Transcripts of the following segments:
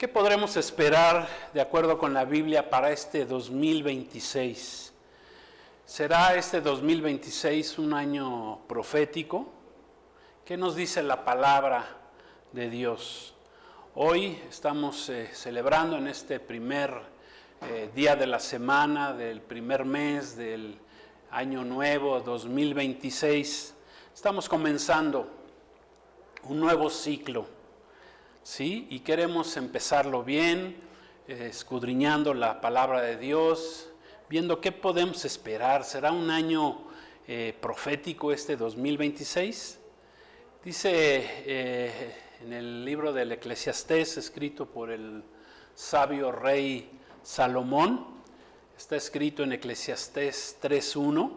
¿Qué podremos esperar de acuerdo con la Biblia para este 2026? ¿Será este 2026 un año profético? ¿Qué nos dice la palabra de Dios? Hoy estamos celebrando en este primer día de la semana, del primer mes del año nuevo 2026. Estamos comenzando un nuevo ciclo, ¿sí? Y queremos empezarlo bien, escudriñando la palabra de Dios, viendo qué podemos esperar. ¿Será un año profético este 2026? Dice en el libro del Eclesiastés, escrito por el sabio rey Salomón, está escrito en Eclesiastés 3:1,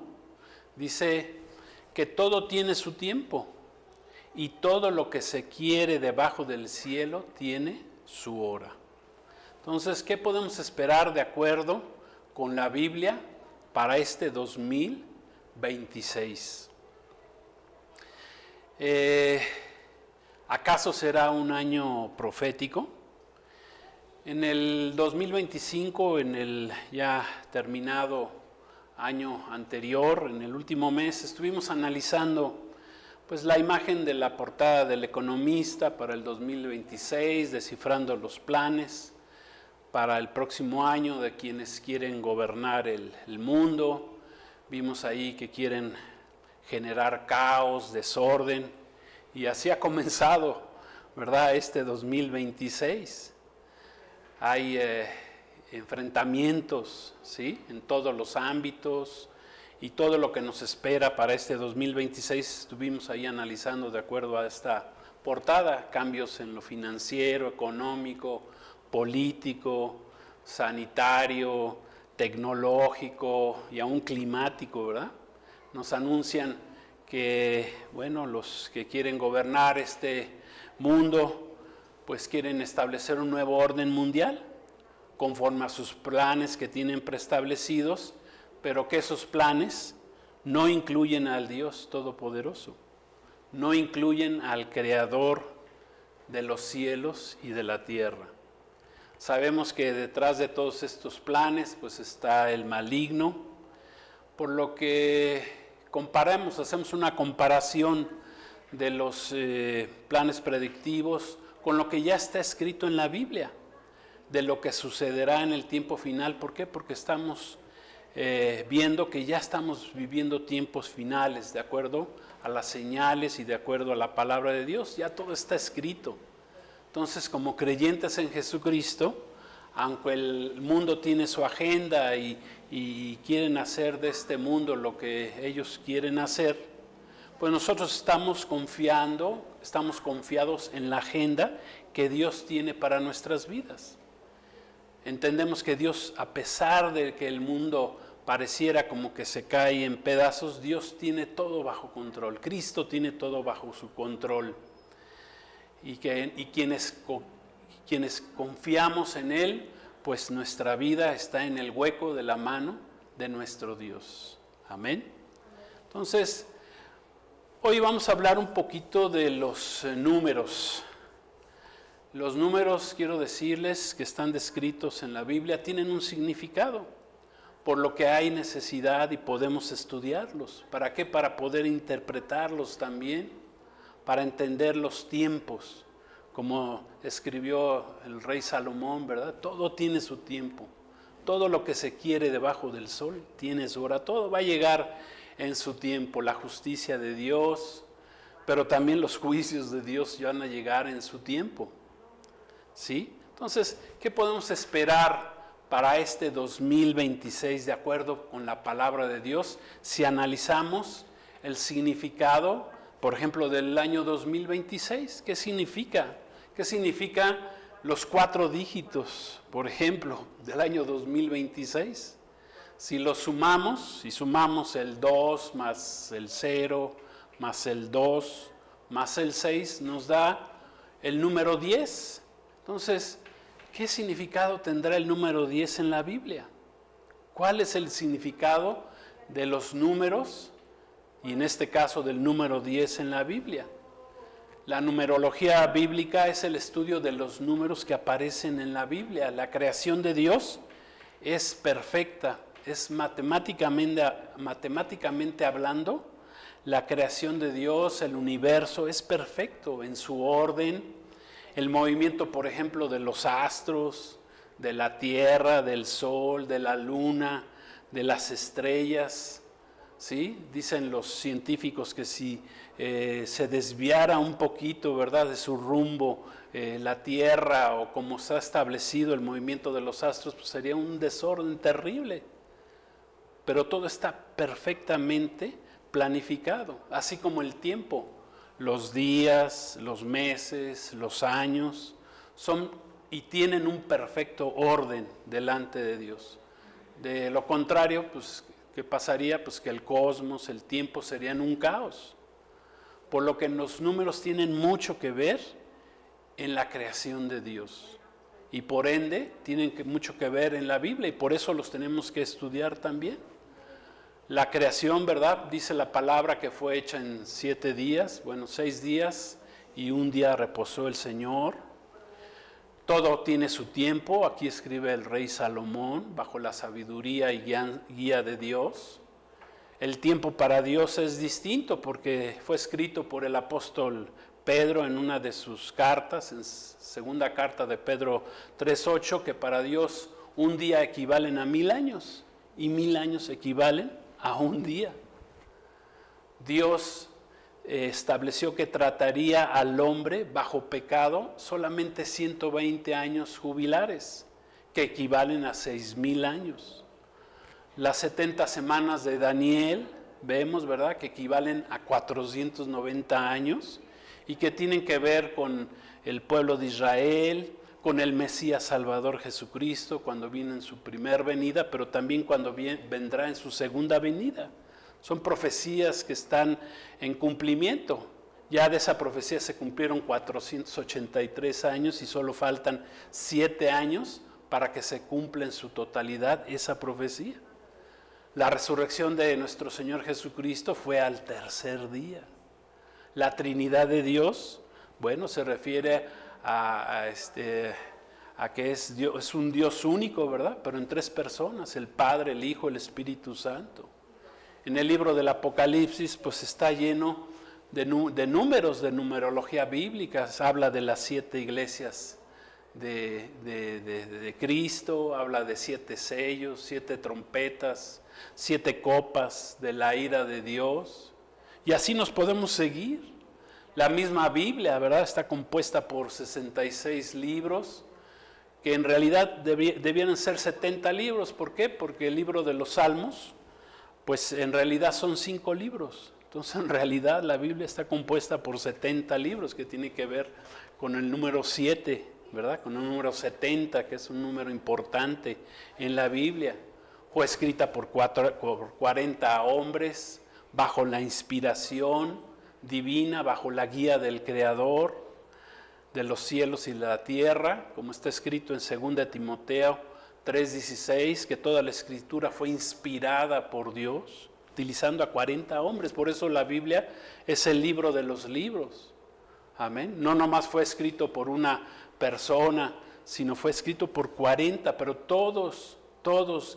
dice que todo tiene su tiempo y todo lo que se quiere debajo del cielo tiene su hora. Entonces, ¿qué podemos esperar de acuerdo con la Biblia para este 2026? ¿Acaso será un año profético? En el 2025, en el ya terminado año anterior, en el último mes, estuvimos analizando pues la imagen de la portada del Economista para el 2026, descifrando los planes para el próximo año de quienes quieren gobernar el mundo. Vimos ahí que quieren generar caos, desorden, y así ha comenzado, ¿verdad?, este 2026. Hay enfrentamientos, ¿sí?, en todos los ámbitos, y todo lo que nos espera para este 2026 estuvimos ahí analizando de acuerdo a esta portada: cambios en lo financiero, económico, político, sanitario, tecnológico y aún climático, ¿verdad? Nos anuncian que, bueno, los que quieren gobernar este mundo, pues quieren establecer un nuevo orden mundial conforme a sus planes que tienen preestablecidos, pero que esos planes no incluyen al Dios Todopoderoso, no incluyen al Creador de los cielos y de la tierra. Sabemos que detrás de todos estos planes pues está el maligno, por lo que hacemos una comparación de los planes predictivos con lo que ya está escrito en la Biblia, de lo que sucederá en el tiempo final. ¿Por qué? Porque estamos viendo que ya estamos viviendo tiempos finales, de acuerdo a las señales y de acuerdo a la palabra de Dios. Ya todo está escrito. Entonces, como creyentes en Jesucristo, aunque el mundo tiene su agenda y quieren hacer de este mundo lo que ellos quieren hacer, pues nosotros estamos confiados en la agenda que Dios tiene para nuestras vidas. Entendemos que Dios, a pesar de que el mundo pareciera como que se cae en pedazos, Dios tiene todo bajo control. Cristo tiene todo bajo su control. Y quienes confiamos en Él, pues nuestra vida está en el hueco de la mano de nuestro Dios. Amén. Entonces, hoy vamos a hablar un poquito de los números. Los números, quiero decirles, que están descritos en la Biblia, tienen un significado, por lo que hay necesidad y podemos estudiarlos. ¿Para qué? Para poder interpretarlos también, para entender los tiempos, como escribió el rey Salomón, ¿verdad? Todo tiene su tiempo, todo lo que se quiere debajo del sol tiene su hora, todo va a llegar en su tiempo. La justicia de Dios, pero también los juicios de Dios van a llegar en su tiempo, ¿sí? Entonces, ¿qué podemos esperar para este 2026 de acuerdo con la palabra de Dios si analizamos el significado, por ejemplo, del año 2026? ¿Qué significa? ¿Qué significa los 4 dígitos, por ejemplo, del año 2026? Si los sumamos, si sumamos el 2 más el 0 más el 2 más el 6, nos da el número 10. Entonces, ¿qué significado tendrá el número 10 en la Biblia? ¿Cuál es el significado de los números, y en este caso del número 10 en la Biblia? La numerología bíblica es el estudio de los números que aparecen en la Biblia. La creación de Dios es perfecta, es matemáticamente hablando, la creación de Dios, el universo, es perfecto en su orden. El movimiento, por ejemplo, de los astros, de la tierra, del sol, de la luna, de las estrellas, ¿sí? Dicen los científicos que si se desviara un poquito, ¿verdad?, de su rumbo la Tierra, o como está establecido el movimiento de los astros, pues sería un desorden terrible. Pero todo está perfectamente planificado, así como el tiempo, los días, los meses, los años, son y tienen un perfecto orden delante de Dios. De lo contrario, pues, ¿qué pasaría? Pues que el cosmos, el tiempo serían un caos. Por lo que los números tienen mucho que ver en la creación de Dios. Y por ende, tienen mucho que ver en la Biblia, y por eso los tenemos que estudiar también. La creación, ¿verdad? Dice la palabra que fue hecha en 7 días, 6 días, y un día reposó el Señor. Todo tiene su tiempo, aquí escribe el rey Salomón, bajo la sabiduría y guía de Dios. El tiempo para Dios es distinto porque fue escrito por el apóstol Pedro en una de sus cartas, en segunda carta de Pedro 3:8, que para Dios un día equivalen a 1000 años y 1000 años equivalen a un día. Dios estableció que trataría al hombre bajo pecado solamente 120 años jubilares, que equivalen a 6000 años. Las 70 semanas de Daniel, vemos, ¿verdad?, que equivalen a 490 años y que tienen que ver con el pueblo de Israel, con el Mesías Salvador Jesucristo cuando viene en su primer venida, pero también cuando vendrá en su segunda venida. Son profecías que están en cumplimiento. Ya de esa profecía se cumplieron 483 años y solo faltan 7 años para que se cumpla en su totalidad esa profecía. La resurrección de nuestro Señor Jesucristo fue al tercer día. La Trinidad de Dios, se refiere a que es un Dios único, ¿verdad? Pero en 3 personas, el Padre, el Hijo, el Espíritu Santo. En el libro del Apocalipsis, pues está lleno de números, de numerología bíblica. Habla de las 7 iglesias de Cristo, habla de 7 sellos, 7 trompetas, 7 copas de la ira de Dios. Y así nos podemos seguir. La misma Biblia, ¿verdad?, está compuesta por 66 libros, que en realidad debieran ser 70 libros. ¿Por qué? Porque el libro de los Salmos, pues en realidad son 5 libros. Entonces en realidad la Biblia está compuesta por 70 libros, que tiene que ver con el número 7, ¿verdad? Con el número 70, que es un número importante en la Biblia. Fue escrita por 40 hombres, bajo la inspiración divina, bajo la guía del Creador de los cielos y la tierra, como está escrito en 2 Timoteo 3:16, que toda la escritura fue inspirada por Dios, utilizando a 40 hombres. Por eso la Biblia es el libro de los libros. Amén. No nomás fue escrito por una persona, sino fue escrito por 40, pero todos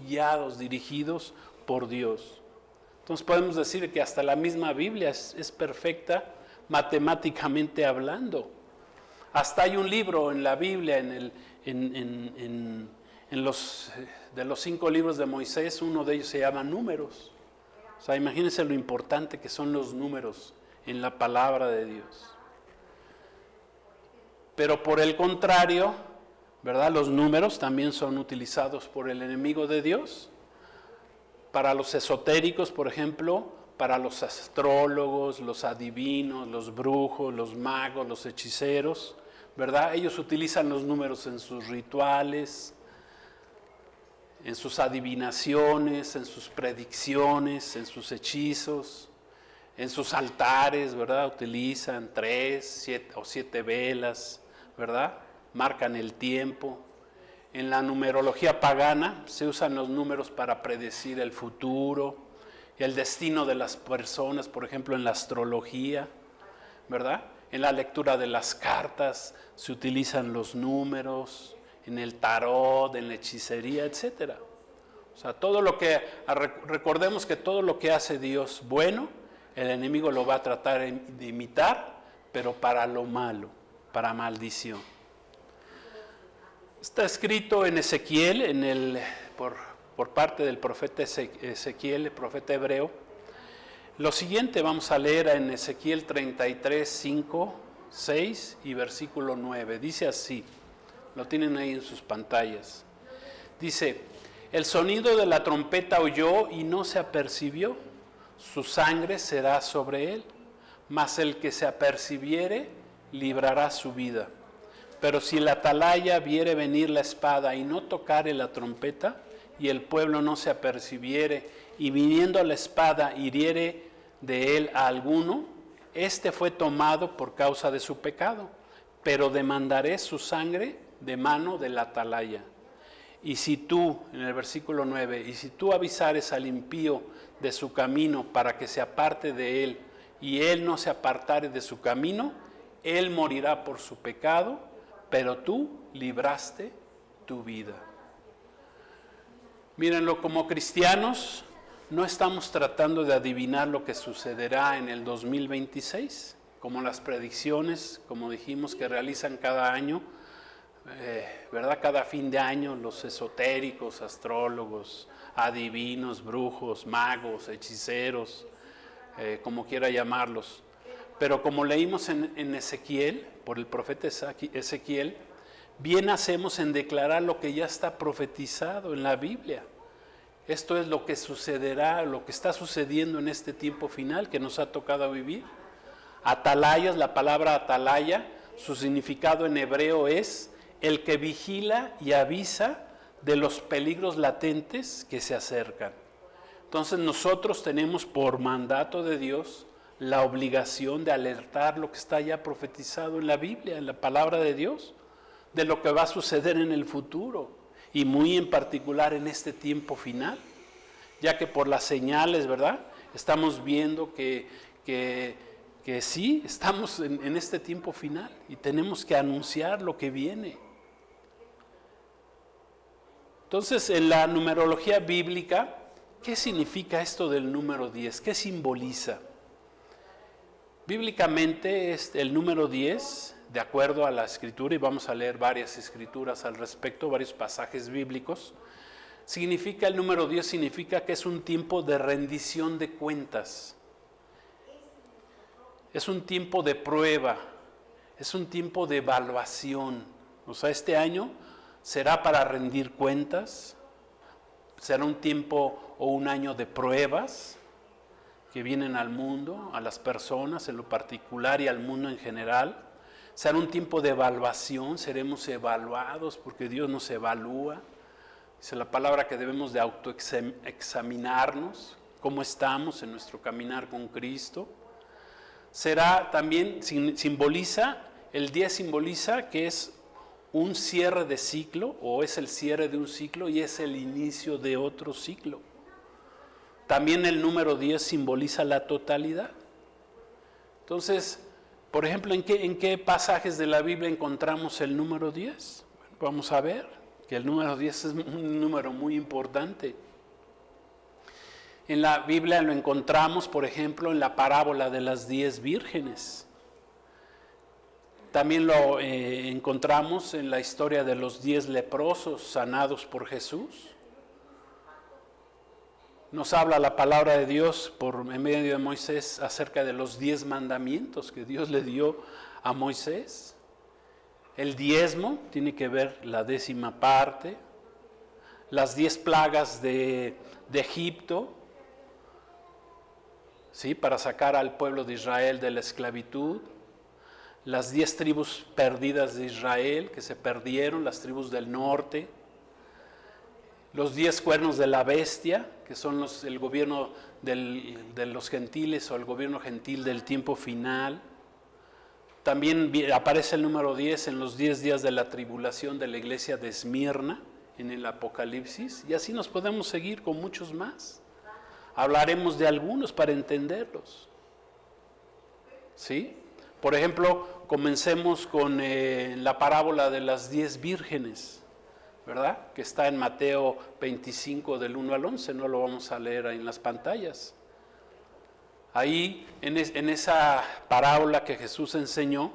guiados, dirigidos por Dios. Entonces podemos decir que hasta la misma Biblia es perfecta matemáticamente hablando. Hasta hay un libro en la Biblia, de los 5 libros de Moisés, uno de ellos se llama Números. O sea, imagínense lo importante que son los números en la palabra de Dios. Pero por el contrario, ¿verdad?, los números también son utilizados por el enemigo de Dios. Para los esotéricos, por ejemplo, para los astrólogos, los adivinos, los brujos, los magos, los hechiceros, ¿verdad? Ellos utilizan los números en sus rituales, en sus adivinaciones, en sus predicciones, en sus hechizos, en sus altares, ¿verdad? Utilizan 3 o 7 velas, ¿verdad? Marcan el tiempo. En la numerología pagana se usan los números para predecir el futuro, el destino de las personas, por ejemplo en la astrología, ¿verdad? En la lectura de las cartas se utilizan los números, en el tarot, en la hechicería, etc. O sea, todo lo que, recordemos que todo lo que hace Dios bueno, el enemigo lo va a tratar de imitar, pero para lo malo, para maldición. Está escrito en Ezequiel, por parte del profeta Ezequiel, el profeta hebreo. Lo siguiente vamos a leer en Ezequiel 33, 5, 6 y versículo 9. Dice así, lo tienen ahí en sus pantallas. Dice, el sonido de la trompeta oyó y no se apercibió, su sangre será sobre él, mas el que se apercibiere librará su vida. Pero si la atalaya viere venir la espada y no tocare la trompeta, y el pueblo no se apercibiere, y viniendo a la espada hiriere de él a alguno, este fue tomado por causa de su pecado, pero demandaré su sangre de mano del atalaya. Y si tú, en el versículo 9, y si tú avisares al impío de su camino para que se aparte de él, y él no se apartare de su camino, él morirá por su pecado, pero tú libraste tu vida. Mírenlo, como cristianos, no estamos tratando de adivinar lo que sucederá en el 2026, como las predicciones, como dijimos, que realizan cada año, ¿verdad? Cada fin de año los esotéricos, astrólogos, adivinos, brujos, magos, hechiceros, como quiera llamarlos. Pero como leímos en Ezequiel, por el profeta Ezequiel, bien hacemos en declarar lo que ya está profetizado en la Biblia. Esto es lo que sucederá, lo que está sucediendo en este tiempo final que nos ha tocado vivir. Atalayas, la palabra atalaya, su significado en hebreo es el que vigila y avisa de los peligros latentes que se acercan. Entonces nosotros tenemos por mandato de Dios la obligación de alertar lo que está ya profetizado en la Biblia, en la palabra de Dios, de lo que va a suceder en el futuro y muy en particular en este tiempo final, ya que por las señales, ¿verdad? Estamos viendo que sí, estamos en este tiempo final y tenemos que anunciar lo que viene. Entonces, en la numerología bíblica, ¿qué significa esto del número 10? ¿Qué simboliza? Bíblicamente, el número 10, de acuerdo a la escritura, y vamos a leer varias escrituras al respecto, varios pasajes bíblicos, el número 10 significa que es un tiempo de rendición de cuentas. Es un tiempo de prueba, es un tiempo de evaluación. O sea, este año será para rendir cuentas, será un tiempo o un año de pruebas que vienen al mundo, a las personas en lo particular y al mundo en general. Será un tiempo de evaluación, seremos evaluados porque Dios nos evalúa. Dice la palabra que debemos de autoexaminarnos, cómo estamos en nuestro caminar con Cristo. Será también, el 10 simboliza que es un cierre de ciclo, o es el cierre de un ciclo y es el inicio de otro ciclo. También el número 10 simboliza la totalidad. Entonces, por ejemplo, ¿en qué pasajes de la Biblia encontramos el número 10? Bueno, vamos a ver que el número 10 es un número muy importante. En la Biblia lo encontramos, por ejemplo, en la parábola de las 10 vírgenes. También lo encontramos en la historia de los 10 leprosos sanados por Jesús. Nos habla la palabra de Dios en medio de Moisés acerca de los 10 mandamientos que Dios le dio a Moisés. El diezmo tiene que ver la 10ª parte. Las 10 plagas de Egipto, ¿sí? Para sacar al pueblo de Israel de la esclavitud. Las 10 tribus perdidas de Israel, que se perdieron, las tribus del norte. Los 10 cuernos de la bestia, que son el gobierno de los gentiles o el gobierno gentil del tiempo final. También aparece el número 10 en los 10 días de la tribulación de la iglesia de Esmirna, en el Apocalipsis, y así nos podemos seguir con muchos más. Hablaremos de algunos para entenderlos. ¿Sí? Por ejemplo, comencemos con la parábola de las 10 vírgenes, ¿verdad? Que está en Mateo 25 del 1 al 11, no lo vamos a leer ahí en las pantallas. Ahí, en esa parábola que Jesús enseñó,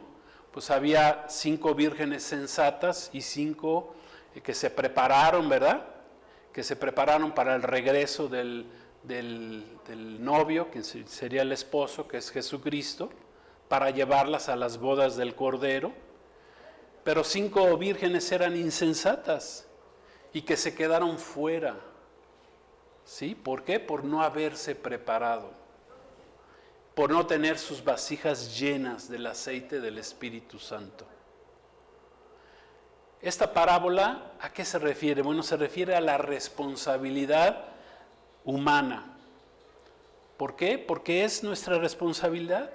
pues había 5 vírgenes sensatas y 5 que se prepararon, ¿verdad? Que se prepararon para el regreso del novio, que sería el esposo, que es Jesucristo, para llevarlas a las bodas del Cordero. Pero 5 vírgenes eran insensatas y que se quedaron fuera. ¿Sí? ¿Por qué? Por no haberse preparado, por no tener sus vasijas llenas del aceite del Espíritu Santo. Esta parábola, ¿a qué se refiere? Bueno, se refiere a la responsabilidad humana. ¿Por qué? Porque es nuestra responsabilidad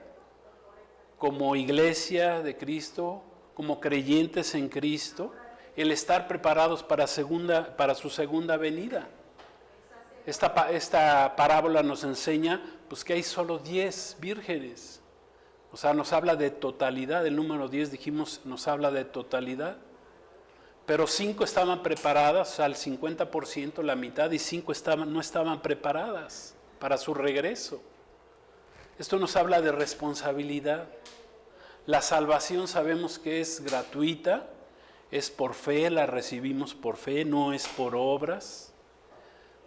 como iglesia de Cristo, como creyentes en Cristo, el estar preparados para su segunda venida. Esta parábola nos enseña pues, que hay solo 10 vírgenes. O sea, nos habla de totalidad. El número 10, dijimos, nos habla de totalidad. Pero 5 estaban preparadas, o sea, el 50%, la mitad, y 5 no estaban preparadas para su regreso. Esto nos habla de responsabilidad. La salvación sabemos que es gratuita, es por fe, la recibimos por fe, no es por obras.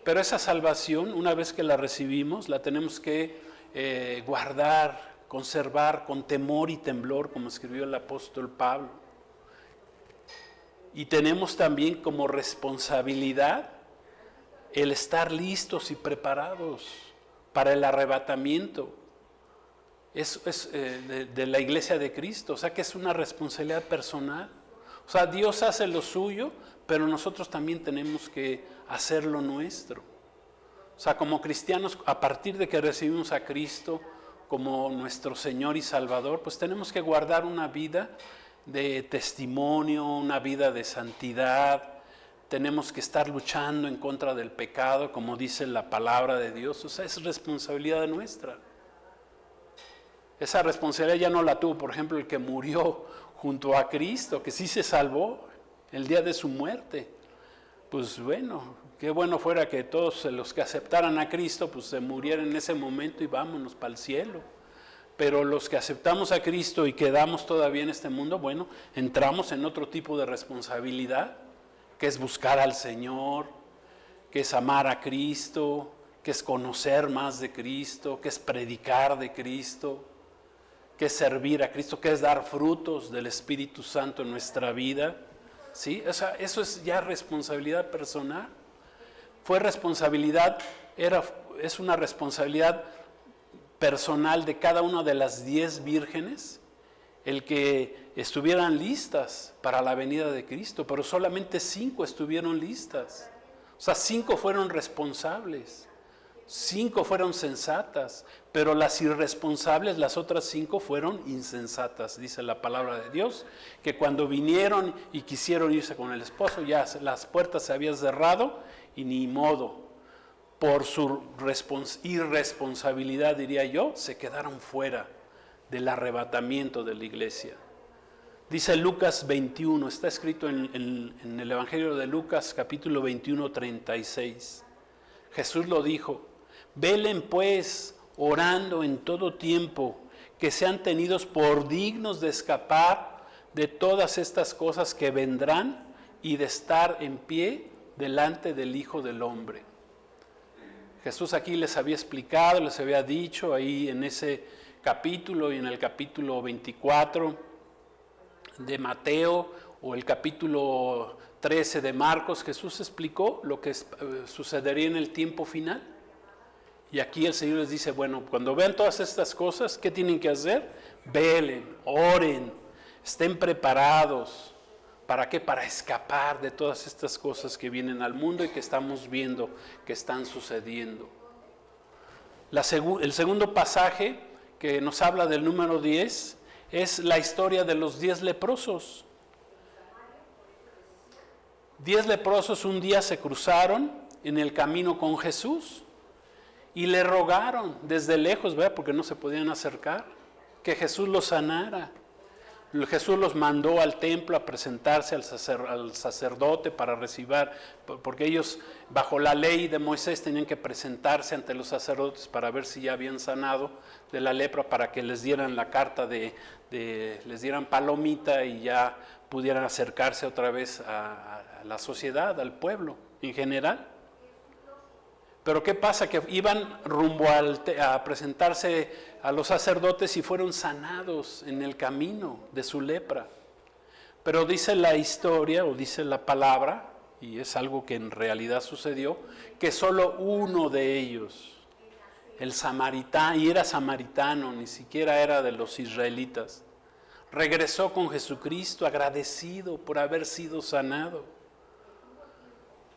Pero esa salvación, una vez que la recibimos, la tenemos que guardar, conservar con temor y temblor, como escribió el apóstol Pablo. Y tenemos también como responsabilidad el estar listos y preparados para el arrebatamiento. Es de la iglesia de Cristo, o sea que es una responsabilidad personal. O sea, Dios hace lo suyo, pero nosotros también tenemos que hacer lo nuestro. O sea, como cristianos, a partir de que recibimos a Cristo como nuestro Señor y Salvador, pues tenemos que guardar una vida de testimonio, una vida de santidad. Tenemos que estar luchando en contra del pecado, como dice la palabra de Dios. O sea, es responsabilidad nuestra. Esa responsabilidad ya no la tuvo, por ejemplo, el que murió junto a Cristo, que sí se salvó el día de su muerte. Pues bueno, qué bueno fuera que todos los que aceptaran a Cristo, pues se murieran en ese momento y vámonos para el cielo. Pero los que aceptamos a Cristo y quedamos todavía en este mundo, bueno, entramos en otro tipo de responsabilidad, que es buscar al Señor, que es amar a Cristo, que es conocer más de Cristo, que es predicar de Cristo, que es servir a Cristo, que es dar frutos del Espíritu Santo en nuestra vida. ¿Sí? O sea, eso es ya responsabilidad personal. Es una responsabilidad personal de cada una de las 10 vírgenes, el que estuvieran listas para la venida de Cristo, pero solamente 5 estuvieron listas. O sea, 5 fueron responsables, 5 fueron sensatas, pero las irresponsables, las otras 5 fueron insensatas, dice la palabra de Dios, que cuando vinieron y quisieron irse con el esposo, ya las puertas se habían cerrado y ni modo, por su irresponsabilidad, diría yo, se quedaron fuera del arrebatamiento de la iglesia. Dice Lucas 21, está escrito en el Evangelio de Lucas, capítulo 21, 36. Jesús lo dijo: velen pues, orando en todo tiempo, que sean tenidos por dignos de escapar de todas estas cosas que vendrán y de estar en pie delante del Hijo del Hombre. Jesús aquí les había explicado, les había dicho ahí en ese capítulo y en el capítulo 24 de Mateo o el capítulo 13 de Marcos, Jesús explicó lo que sucedería en el tiempo final. Y aquí el Señor les dice, bueno, cuando vean todas estas cosas, ¿qué tienen que hacer? Velen, oren, estén preparados. ¿Para qué? Para escapar de todas estas cosas que vienen al mundo y que estamos viendo que están sucediendo. El segundo pasaje que nos habla del número 10 es la historia de los 10 leprosos. 10 leprosos un día se cruzaron en el camino con Jesús y le rogaron desde lejos, ¿verdad? Porque no se podían acercar. que Jesús los sanara. Jesús los mandó al templo a presentarse al sacerdote para recibir, porque ellos bajo la ley de Moisés tenían que presentarse ante los sacerdotes para ver si ya habían sanado de la lepra, para que les dieran la carta les dieran palomita y ya pudieran acercarse otra vez a la sociedad, al pueblo en general. Pero ¿qué pasa? Que iban rumbo a presentarse a los sacerdotes y fueron sanados en el camino de su lepra. Pero dice la historia, o dice la palabra, y es algo que en realidad sucedió, que solo uno de ellos, el samaritano, y era samaritano, ni siquiera era de los israelitas, regresó con Jesucristo agradecido por haber sido sanado.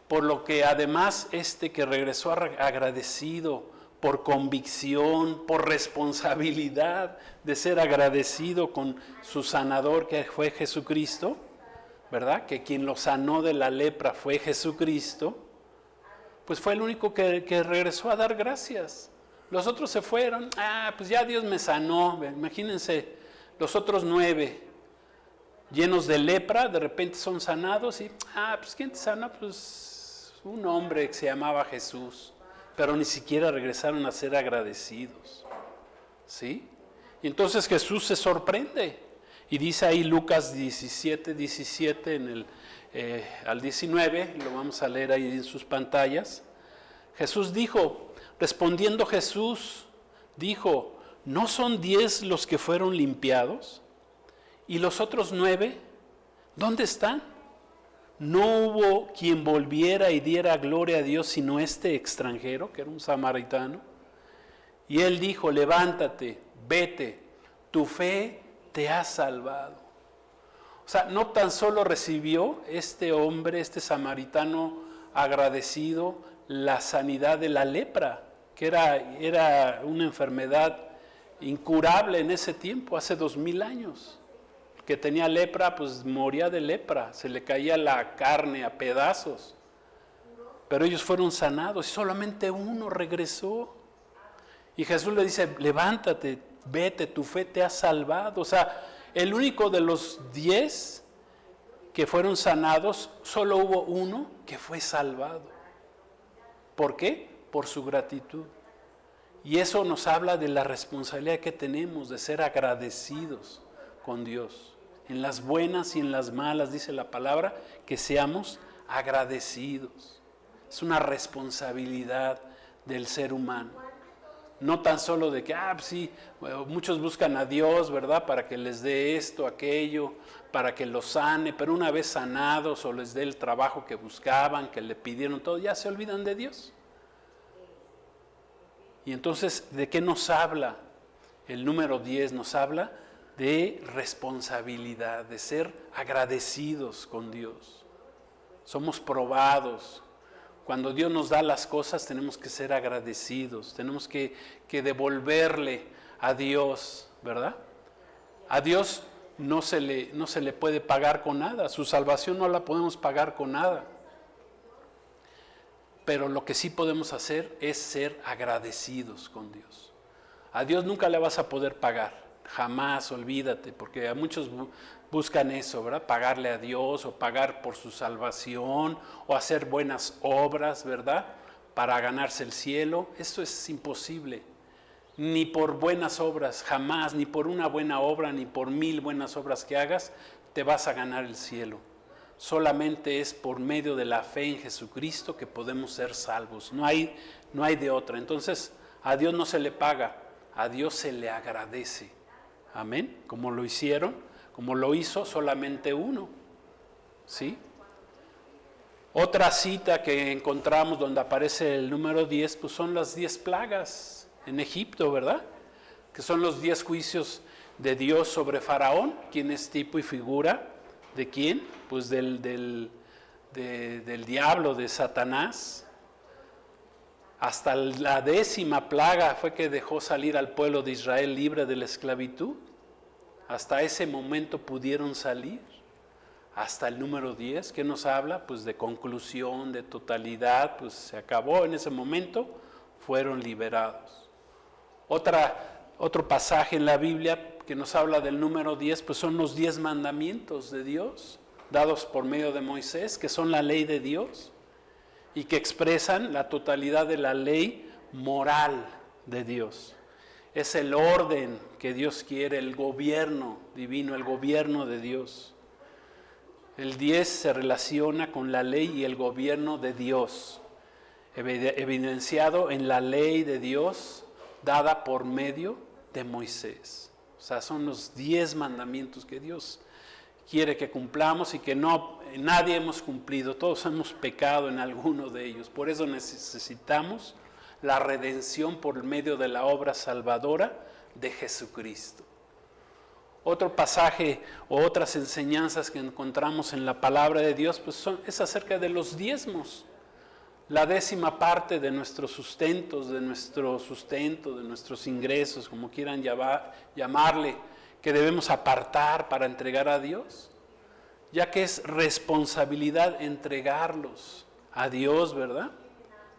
Por lo que además que regresó agradecido por convicción, por responsabilidad de ser agradecido con su sanador que fue Jesucristo, ¿verdad? Que quien lo sanó de la lepra fue Jesucristo, pues fue el único que regresó a dar gracias. Los otros se fueron, pues ya Dios me sanó. Imagínense, los otros 9 llenos de lepra, de repente son sanados y, pues ¿quién te sanó? Pues un hombre que se llamaba Jesús, pero ni siquiera regresaron a ser agradecidos, ¿sí? Y entonces Jesús se sorprende, y dice ahí Lucas 17 al 19, lo vamos a leer ahí en sus pantallas. Jesús dijo, respondiendo Jesús, dijo, ¿no son 10 los que fueron limpiados? ¿Y los otros 9, dónde están? No hubo quien volviera y diera gloria a Dios sino este extranjero, que era un samaritano. Y él dijo, levántate, vete, tu fe te ha salvado. O sea, no tan solo recibió este hombre, este samaritano agradecido, la sanidad de la lepra, que era una enfermedad incurable en ese tiempo, hace 2000 años. Que tenía lepra, pues moría de lepra, se le caía la carne a pedazos. Pero ellos fueron sanados y solamente uno regresó. Y Jesús le dice, levántate, vete, tu fe te ha salvado. O sea, el único de los 10 que fueron sanados, solo hubo uno que fue salvado. ¿Por qué? Por su gratitud. Y eso nos habla de la responsabilidad que tenemos de ser agradecidos con Dios. En las buenas y en las malas, dice la palabra, que seamos agradecidos. Es una responsabilidad del ser humano. No tan solo de que, pues sí, muchos buscan a Dios, ¿verdad? Para que les dé esto, aquello, para que los sane, pero una vez sanados o les dé el trabajo que buscaban, que le pidieron todo, ya se olvidan de Dios. Y entonces, ¿de qué nos habla? El número 10 nos habla de responsabilidad, de ser agradecidos con Dios. Somos probados. Cuando Dios nos da las cosas tenemos que ser agradecidos, tenemos que devolverle a Dios, ¿verdad? A Dios no se le puede pagar con nada, su salvación no la podemos pagar con nada. Pero lo que sí podemos hacer es ser agradecidos con Dios. A Dios nunca le vas a poder pagar. Jamás, olvídate, porque a muchos buscan eso, ¿verdad? Pagarle a Dios o pagar por su salvación o hacer buenas obras, ¿verdad? Para ganarse el cielo. Eso es imposible. Ni por buenas obras, jamás, ni por una buena obra, ni por 1000 buenas obras que hagas, te vas a ganar el cielo. Solamente es por medio de la fe en Jesucristo que podemos ser salvos. No hay de otra. Entonces, a Dios no se le paga, a Dios se le agradece. Amén, como lo hicieron, como lo hizo solamente uno, ¿sí? Otra cita que encontramos donde aparece el número 10, pues son las 10 plagas en Egipto, ¿verdad? Que son los 10 juicios de Dios sobre Faraón, quien es tipo y figura, ¿de quién? Pues del diablo, de Satanás. Hasta la 10ª plaga fue que dejó salir al pueblo de Israel libre de la esclavitud. Hasta ese momento pudieron salir. Hasta el número 10, ¿qué nos habla? Pues de conclusión, de totalidad, pues se acabó en ese momento, fueron liberados. Otro pasaje en la Biblia, que nos habla del número 10, pues son los 10 mandamientos de Dios, dados por medio de Moisés, que son la ley de Dios y que expresan la totalidad de la ley moral de Dios. Es el orden que Dios quiere, el gobierno divino, el gobierno de Dios. El 10 se relaciona con la ley y el gobierno de Dios, evidenciado en la ley de Dios dada por medio de Moisés. O sea, son los 10 mandamientos que Dios quiere que cumplamos y que nadie hemos cumplido. Todos hemos pecado en alguno de ellos. Por eso necesitamos la redención por medio de la obra salvadora de Jesucristo. Otro pasaje o otras enseñanzas que encontramos en la palabra de Dios pues es acerca de los diezmos. La 10ª parte de nuestros sustentos, de nuestros ingresos, como quieran llamarle, que debemos apartar para entregar a Dios, ya que es responsabilidad entregarlos a Dios, ¿verdad?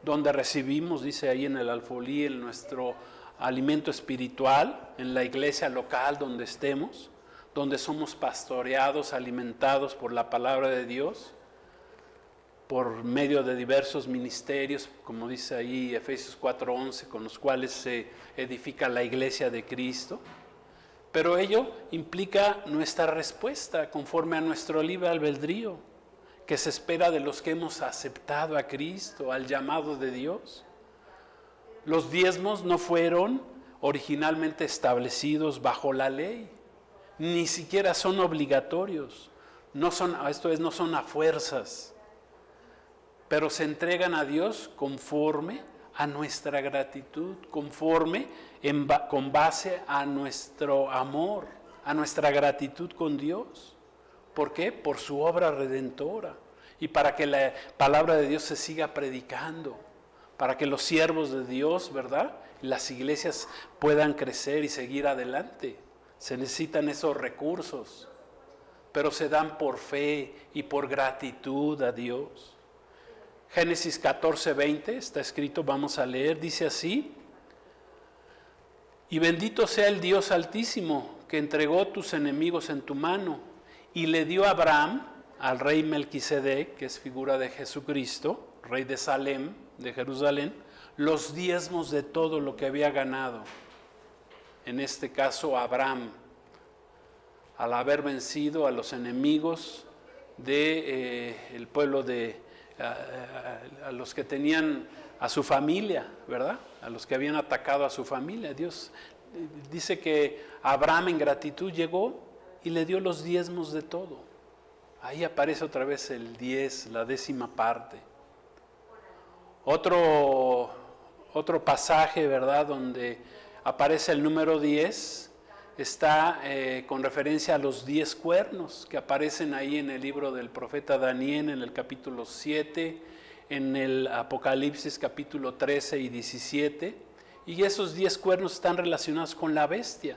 Donde recibimos, dice ahí en el alfolí, en nuestro alimento espiritual, en la iglesia local donde estemos, donde somos pastoreados, alimentados por la palabra de Dios, por medio de diversos ministerios, como dice ahí Efesios 4:11, con los cuales se edifica la iglesia de Cristo. Pero ello implica nuestra respuesta conforme a nuestro libre albedrío, que se espera de los que hemos aceptado a Cristo, al llamado de Dios. Los diezmos no fueron originalmente establecidos bajo la ley, ni siquiera son obligatorios, no son a fuerzas, pero se entregan a Dios conforme a nuestra gratitud, con base a nuestro amor, a nuestra gratitud con Dios. ¿Por qué? Por su obra redentora y para que la palabra de Dios se siga predicando, para que los siervos de Dios, ¿verdad?, las iglesias puedan crecer y seguir adelante. Se necesitan esos recursos, pero se dan por fe y por gratitud a Dios. Génesis 14:20 está escrito, vamos a leer, dice así: y bendito sea el Dios Altísimo, que entregó tus enemigos en tu mano, y le dio a Abraham, al rey Melquisedec, que es figura de Jesucristo, rey de Salem, de Jerusalén, los diezmos de todo lo que había ganado. En este caso Abraham, al haber vencido a los enemigos del pueblo a los que tenían a su familia, ¿verdad? A los que habían atacado a su familia. Dios dice que Abraham en gratitud llegó y le dio los diezmos de todo. Ahí aparece otra vez el 10, la 10ª parte. Otro pasaje, ¿verdad?, donde aparece el número 10, está con referencia a los 10 cuernos que aparecen ahí en el libro del profeta Daniel, en el capítulo 7, en el Apocalipsis capítulo 13 y 17, y esos 10 cuernos están relacionados con la bestia,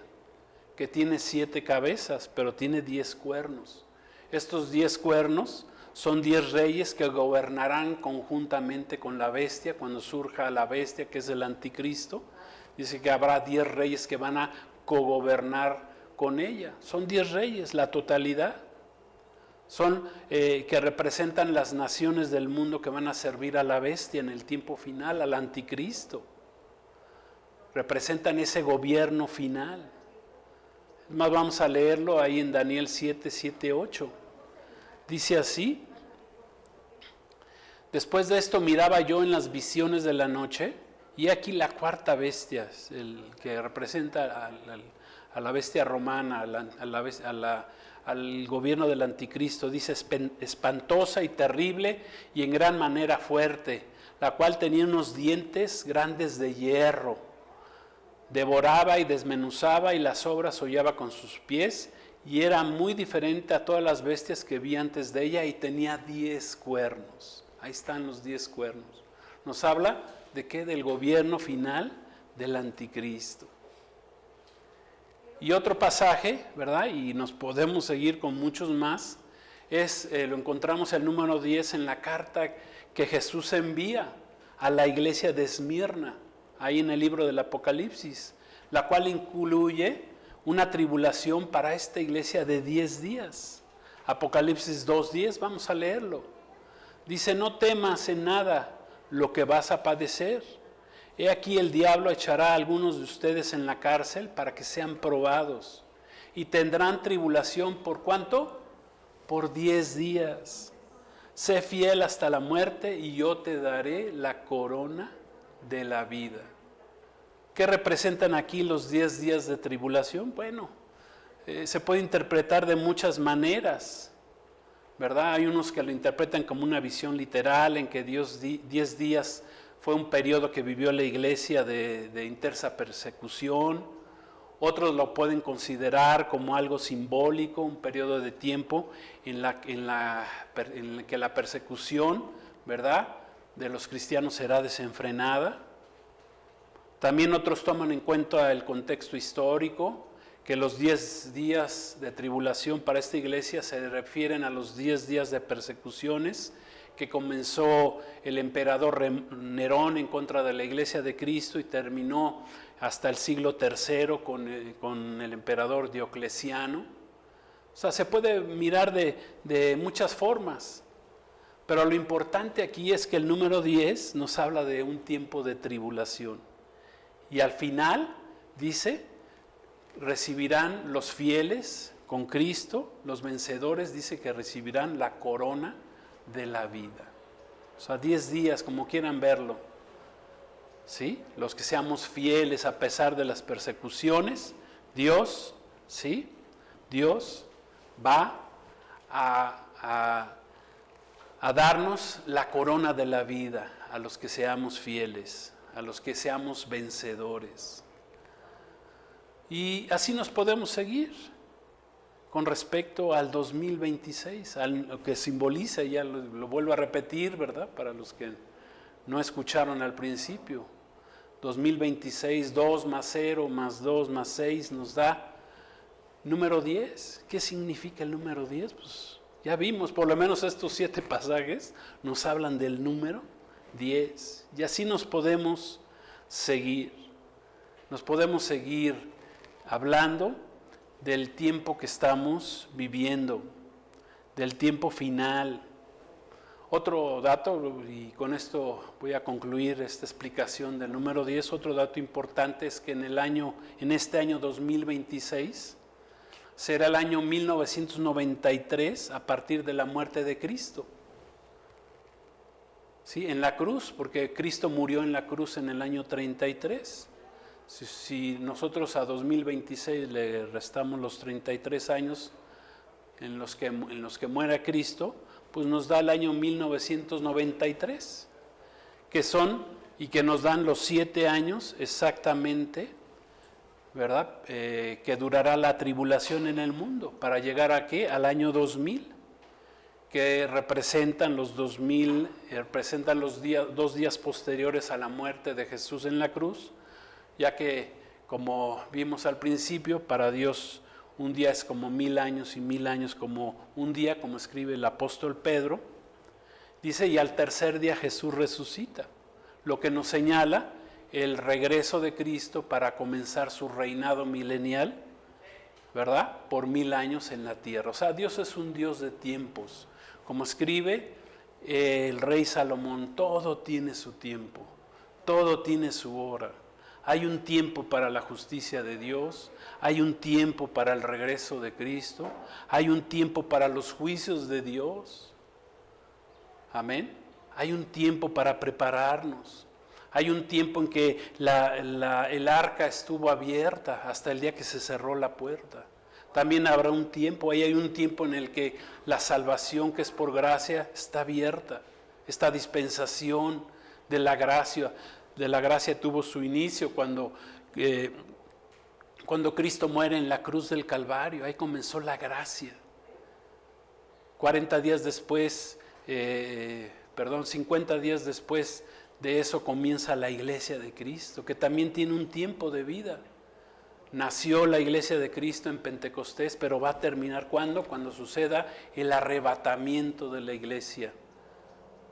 que tiene 7 cabezas, pero tiene 10 cuernos. Estos 10 cuernos son 10 reyes que gobernarán conjuntamente con la bestia cuando surja la bestia, que es el anticristo. Dice que habrá 10 reyes que van a cogobernar con ella. Son 10 reyes, la totalidad. Son que representan las naciones del mundo que van a servir a la bestia en el tiempo final, al anticristo. Representan ese gobierno final. Más vamos a leerlo ahí en Daniel 7, 7, 8. Dice así: después de esto miraba yo en las visiones de la noche, y aquí la cuarta bestia, el que representa a la bestia romana, al gobierno del anticristo, dice: espantosa y terrible y en gran manera fuerte, la cual tenía unos dientes grandes de hierro. Devoraba y desmenuzaba y las obras hollaba con sus pies, y era muy diferente a todas las bestias que vi antes de ella, y tenía 10 cuernos. Ahí están los 10 cuernos. Nos habla de qué, del gobierno final del anticristo. Y otro pasaje, ¿verdad? Y nos podemos seguir con muchos más, lo encontramos el número 10 en la carta que Jesús envía a la iglesia de Esmirna, ahí en el libro del Apocalipsis, la cual incluye una tribulación para esta iglesia de 10 días. Apocalipsis 2:10, vamos a leerlo. Dice, no temas en nada lo que vas a padecer. He aquí el diablo echará a algunos de ustedes en la cárcel para que sean probados. Y tendrán tribulación, ¿por cuánto? Por 10 días. Sé fiel hasta la muerte y yo te daré la corona de la vida. ¿Qué representan aquí los 10 días de tribulación? Bueno, se puede interpretar de muchas maneras, ¿verdad? Hay unos que lo interpretan como una visión literal, en que 10 días fue un periodo que vivió la iglesia de intensa persecución. Otros lo pueden considerar como algo simbólico, un periodo de tiempo en la que la persecución, ¿verdad?, de los cristianos será desenfrenada. También otros toman en cuenta el contexto histórico, que los 10 días de tribulación para esta iglesia se refieren a los 10 días de persecuciones que comenzó el emperador Nerón en contra de la iglesia de Cristo y terminó hasta el siglo III con el emperador Diocleciano. O sea, se puede mirar de muchas formas, pero lo importante aquí es que el número 10 nos habla de un tiempo de tribulación. Y al final, dice, recibirán los fieles con Cristo, los vencedores, dice que recibirán la corona de la vida. O sea, 10 días, como quieran verlo. ¿Sí? Los que seamos fieles a pesar de las persecuciones, Dios, ¿sí?, Dios va a darnos la corona de la vida a los que seamos fieles, a los que seamos vencedores. Y así nos podemos seguir con respecto al 2026, a lo que simboliza, ya lo vuelvo a repetir, ¿verdad?, para los que no escucharon al principio. 2026, 2 más 0 más 2 más 6 nos da número 10. ¿Qué significa el número 10? Pues ya vimos, por lo menos estos 7 pasajes nos hablan del número 10. Y así nos podemos seguir. Nos podemos seguir hablando del tiempo que estamos viviendo, del tiempo final. Otro dato, y con esto voy a concluir esta explicación del número 10, otro dato importante es que en este año 2026 será el año 1993 a partir de la muerte de Cristo. ¿Sí? En la cruz, porque Cristo murió en la cruz en el año 33. Si nosotros a 2026 le restamos los 33 años en los que muera Cristo, pues nos da el año 1993, que son y que nos dan los 7 años exactamente, ¿verdad?, que durará la tribulación en el mundo, para llegar ¿a qué? Al año 2000, que representan los 2000, representan los 2 días posteriores a la muerte de Jesús en la cruz, ya que, como vimos al principio, para Dios un día es como 1000 años y 1000 años como un día, como escribe el apóstol Pedro. Dice, y al tercer día Jesús resucita, lo que nos señala el regreso de Cristo para comenzar su reinado milenial, ¿verdad?, por 1000 años en la tierra. O sea, Dios es un Dios de tiempos. Como escribe el rey Salomón, todo tiene su tiempo, todo tiene su hora. Hay un tiempo para la justicia de Dios, hay un tiempo para el regreso de Cristo, hay un tiempo para los juicios de Dios. Amén. Hay un tiempo para prepararnos. Hay un tiempo en que el arca estuvo abierta hasta el día que se cerró la puerta. También habrá un tiempo, ahí hay un tiempo en el que la salvación que es por gracia está abierta. Esta dispensación de la gracia tuvo su inicio cuando Cristo muere en la cruz del Calvario. Ahí comenzó la gracia. 50 días después de eso comienza la iglesia de Cristo, que también tiene un tiempo de vida. Nació la iglesia de Cristo en Pentecostés, pero va a terminar ¿cuándo? Cuando suceda el arrebatamiento de la iglesia,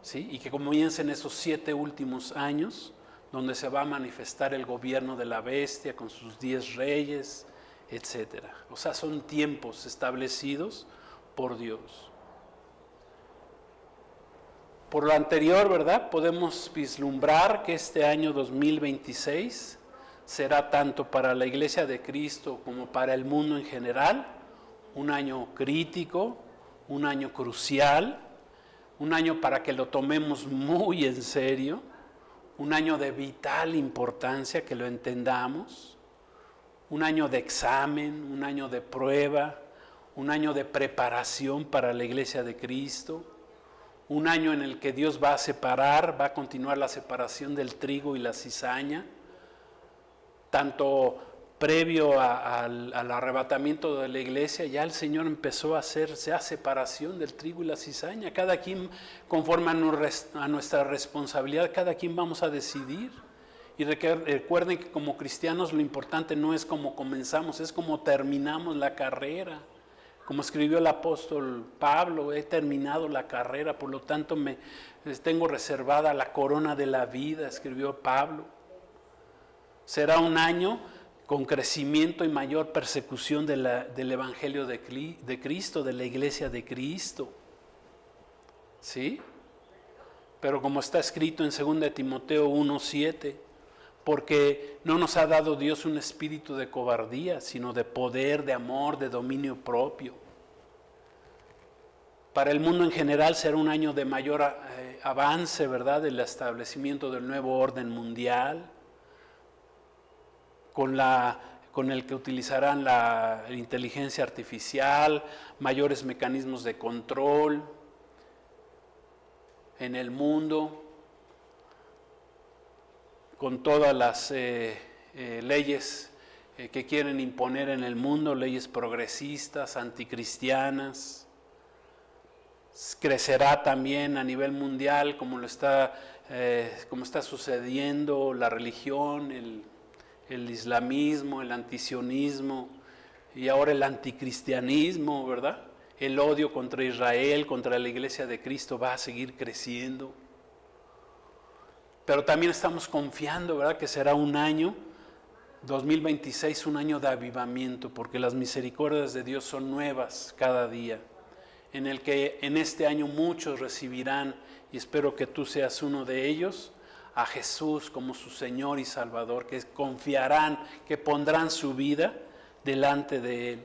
¿sí? Y que comiencen esos 7 últimos años, donde se va a manifestar el gobierno de la bestia con sus 10 reyes etcétera. O sea, son tiempos establecidos por Dios. Por lo anterior, ¿verdad? Podemos vislumbrar que este año 2026 será tanto para la Iglesia de Cristo como para el mundo en general un año crítico, un año crucial, un año para que lo tomemos muy en serio, un año de vital importancia, que lo entendamos, un año de examen, un año de prueba, un año de preparación para la Iglesia de Cristo, un año en el que Dios va a separar, va a continuar la separación del trigo y la cizaña, tanto previo al arrebatamiento de la iglesia, ya el Señor empezó a hacerse a separación del trigo y la cizaña. Cada quien, conforme a nuestra responsabilidad, cada quien vamos a decidir. Y recuerden que como cristianos lo importante no es cómo comenzamos, es cómo terminamos la carrera. Como escribió el apóstol Pablo, he terminado la carrera, por lo tanto tengo reservada la corona de la vida, escribió Pablo. Será un año con crecimiento y mayor persecución del Evangelio de Cristo, de la Iglesia de Cristo. ¿Sí? Pero como está escrito en 2 Timoteo 1:7, porque no nos ha dado Dios un espíritu de cobardía, sino de poder, de amor, de dominio propio. Para el mundo en general será un año de mayor avance, ¿verdad?, del establecimiento del nuevo orden mundial, con el que utilizarán la inteligencia artificial, mayores mecanismos de control en el mundo, con todas las leyes que quieren imponer en el mundo, leyes progresistas, anticristianas. Crecerá también a nivel mundial, como está sucediendo, la religión, el islamismo, el antisionismo y ahora el anticristianismo, ¿verdad? El odio contra Israel, contra la Iglesia de Cristo va a seguir creciendo. Pero también estamos confiando, ¿verdad?, que será un año, 2026, un año de avivamiento, porque las misericordias de Dios son nuevas cada día, en el que en este año muchos recibirán, y espero que tú seas uno de ellos, a Jesús como su Señor y Salvador, que confiarán, que pondrán su vida delante de Él.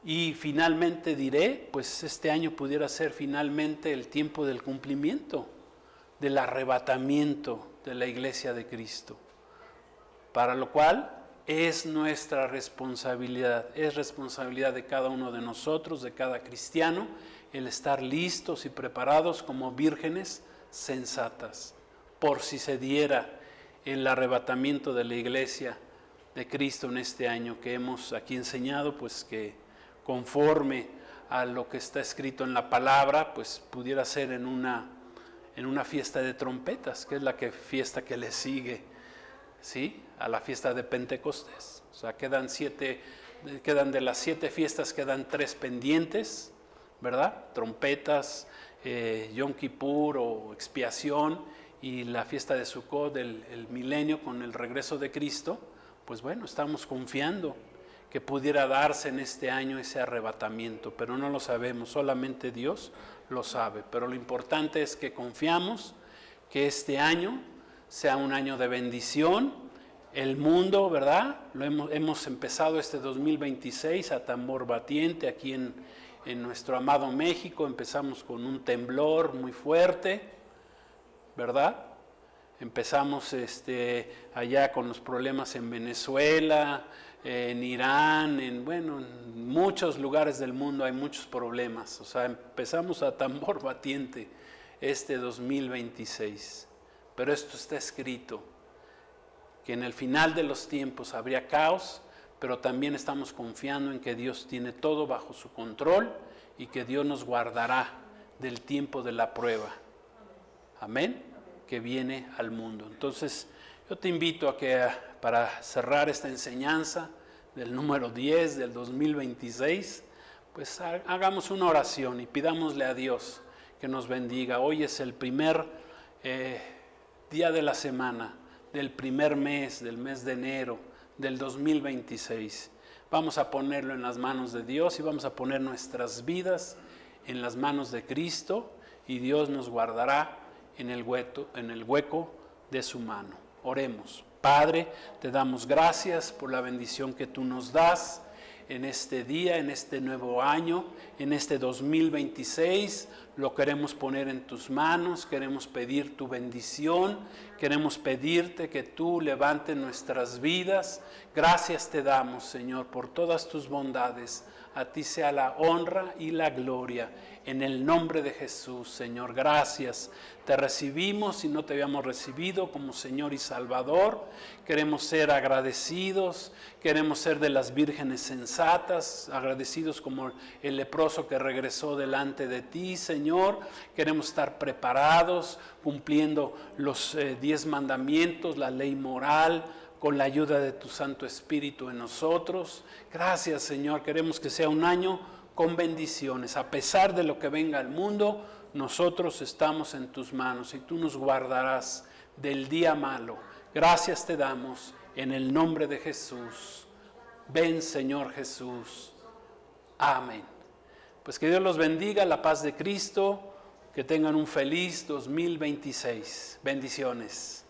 Y finalmente diré, pues este año pudiera ser finalmente el tiempo del cumplimiento, del arrebatamiento de la Iglesia de Cristo, para lo cual es nuestra responsabilidad, es responsabilidad de cada uno de nosotros, de cada cristiano, el estar listos y preparados como vírgenes sensatas, por si se diera el arrebatamiento de la Iglesia de Cristo en este año que hemos aquí enseñado, pues que conforme a lo que está escrito en la palabra, pues pudiera ser en una fiesta de trompetas, que es la fiesta que le sigue, ¿sí?, a la fiesta de Pentecostés. O sea, quedan de las 7 fiestas, quedan 3 pendientes, ¿verdad? Trompetas, Yom Kippur o expiación, y la fiesta de Sukkot, el milenio con el regreso de Cristo. Pues bueno, estamos confiando que pudiera darse en este año ese arrebatamiento, pero no lo sabemos, solamente Dios lo sabe. Pero lo importante es que confiamos que este año sea un año de bendición. El mundo, ¿verdad? Hemos empezado este 2026 a tambor batiente aquí en nuestro amado México. Empezamos con un temblor muy fuerte, ¿verdad? Empezamos allá con los problemas en Venezuela, en Irán, en muchos lugares del mundo hay muchos problemas. O sea, empezamos a tambor batiente este 2026. Pero esto está escrito, que en el final de los tiempos habría caos, pero también estamos confiando en que Dios tiene todo bajo su control y que Dios nos guardará del tiempo de la prueba. Amén, que viene al mundo. Entonces, yo te invito a que para cerrar esta enseñanza del número 10 del 2026, pues hagamos una oración y pidámosle a Dios que nos bendiga. Hoy es el primer día de la semana, del primer mes, del mes de enero del 2026. Vamos a ponerlo en las manos de Dios y vamos a poner nuestras vidas en las manos de Cristo, y Dios nos guardará en el hueco de su mano. Oremos. Padre, te damos gracias por la bendición que tú nos das en este día, en este nuevo año, en este 2026. Lo queremos poner en tus manos, queremos pedir tu bendición, queremos pedirte que tú levantes nuestras vidas. Gracias te damos, Señor, por todas tus bondades. A ti sea la honra y la gloria. En el nombre de Jesús, Señor, gracias. Te recibimos y no te habíamos recibido como Señor y Salvador. Queremos ser agradecidos, queremos ser de las vírgenes sensatas, agradecidos como el leproso que regresó delante de ti, Señor. Queremos estar preparados, cumpliendo los 10 mandamientos, la ley moral, con la ayuda de tu Santo Espíritu en nosotros. Gracias, Señor. Queremos que sea un año con bendiciones. A pesar de lo que venga al mundo, nosotros estamos en tus manos y tú nos guardarás del día malo. Gracias te damos en el nombre de Jesús. Ven, Señor Jesús. Amén. Pues que Dios los bendiga, la paz de Cristo, que tengan un feliz 2026. Bendiciones.